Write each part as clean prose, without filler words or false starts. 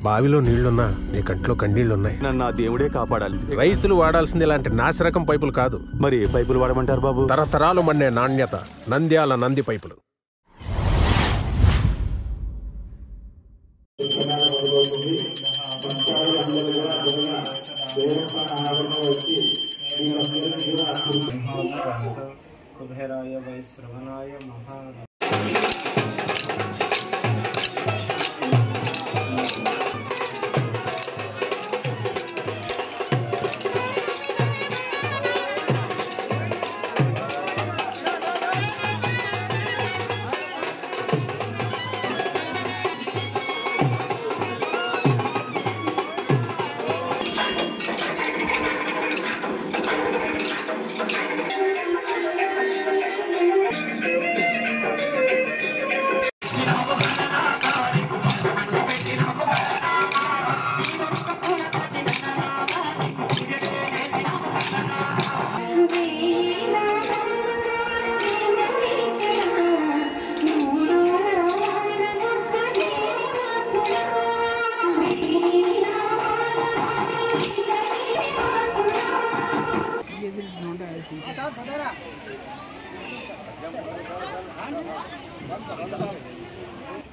బావిలో నీళ్లున్నా నీ కంట్లో కన్నీళ్లున్నాయి. నన్ను ఆ దేవుడే కాపాడాలి. రైతులు వాడాల్సింది ఇలాంటి నాసిరకం పైపులు కాదు. మరి ఏ పైపులు వాడమంటారు బాబు? తరతరాలు మన్నే నాణ్యత నంద్యాల నంది పైపులు. కుబేరాయ వైశ్రవణాయ మహా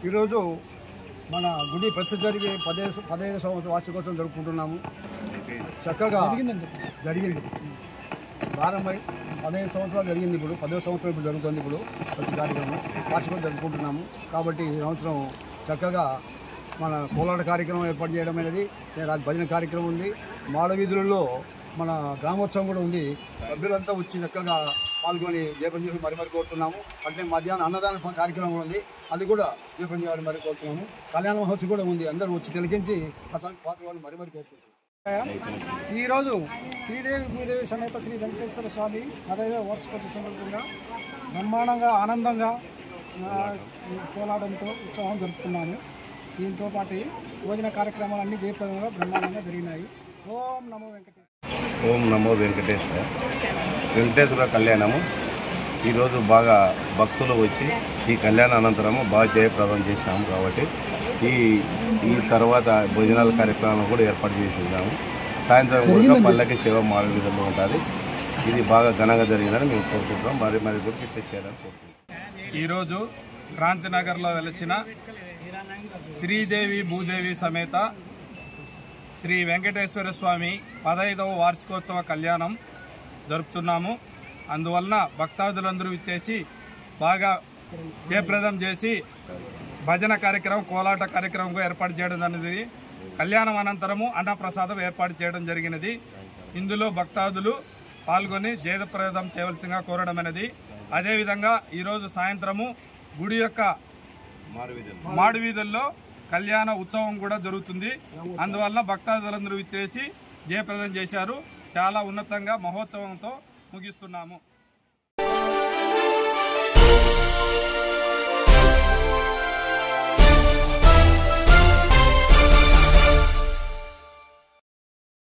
ఈరోజు మన గుడి ప్రస్తుతం జరిగే 15 సంవత్సరం వార్షికోత్సవం జరుపుకుంటున్నాము. చక్కగా జరిగింది. ప్రారంభమై 15 సంవత్సరాలు జరిగింది. ఇప్పుడు 10వ సంవత్సరం ఇప్పుడు జరుగుతుంది. ఇప్పుడు ప్రతి కార్యక్రమం వార్షికోత్సవం జరుపుకుంటున్నాము. కాబట్టి ఈ సంవత్సరం చక్కగా మన కోలాట కార్యక్రమం ఏర్పాటు చేయడం అనేది, భజన కార్యక్రమం ఉంది. మాడవీధులలో మన గ్రామోత్సవం కూడా ఉంది. సభ్యులంతా వచ్చి చక్కగా పాల్గొని జయపంజీని మరి కోరుతున్నాము. అంటే మధ్యాహ్నం అన్నదాన కార్యక్రమం కూడా ఉంది. అది కూడా జయపంజీ మరి కోరుతున్నాము. కళ్యాణ మహోత్సవం కూడా ఉంది. అందరూ వచ్చి తిలకించి ఆ సంఖ్య పాల్గొని మరి కోరుతున్నాము. ఈరోజు శ్రీదేవి భూదేవి సమేత శ్రీ వెంకటేశ్వర స్వామి 15వ వార్షికోత్సవ సందర్భంగా బ్రహ్మాండంగా ఆనందంగా కోలాటంతో ఉత్సవం జరుపుకున్నాము. దీంతో పాటు భోజన కార్యక్రమాలన్నీ జయప్రదంగా బ్రహ్మాండంగా జరిగినాయి. ఓం నమో వెంకటేశ్వర. ఓం నమో వెంకటేశ్వర. వెంకటేశ్వర కళ్యాణము ఈరోజు బాగా భక్తులు వచ్చి ఈ కళ్యాణ అనంతరము బాగా జయప్రదం చేసినాము. కాబట్టి ఈ తర్వాత భోజనాల కార్యక్రమాలను కూడా ఏర్పాటు చేసినాము. సాయంత్రం కూడా పల్లకి సేవ మాడే విధంగా ఉంటుంది. ఇది బాగా ఘనంగా జరిగిందని మేము కోరుకుంటున్నాం. మరి గురించి తెచ్చేయాలని కోరుకుంటున్నాం. ఈరోజు క్రాంతినగర్లో వెలిసిన శ్రీదేవి భూదేవి సమేత శ్రీ వెంకటేశ్వర స్వామి 15వ వార్షికోత్సవ కళ్యాణం జరుపుతున్నాము. అందువలన భక్తాదులందరూ ఇచ్చేసి బాగా జయప్రదం చేసి భజన కార్యక్రమం, కోలాట కార్యక్రమం ఏర్పాటు చేయడం అనేది, కళ్యాణం అనంతరము అన్నప్రసాదం ఏర్పాటు చేయడం జరిగినది. ఇందులో భక్తాదులు పాల్గొని జయప్రదం చేయవలసిందిగా కోరడం అనేది. అదేవిధంగా ఈరోజు సాయంత్రము గుడి యొక్క మాడువీధుల్లో కళ్యాణ ఉత్సవం కూడా జరుగుతుంది. అందువలన భక్తాదులందరూ విచ్చేసి జయప్రదం చేశారు. చాలా ఉన్నతంగా మహోత్సవంతో ముగిస్తున్నాము.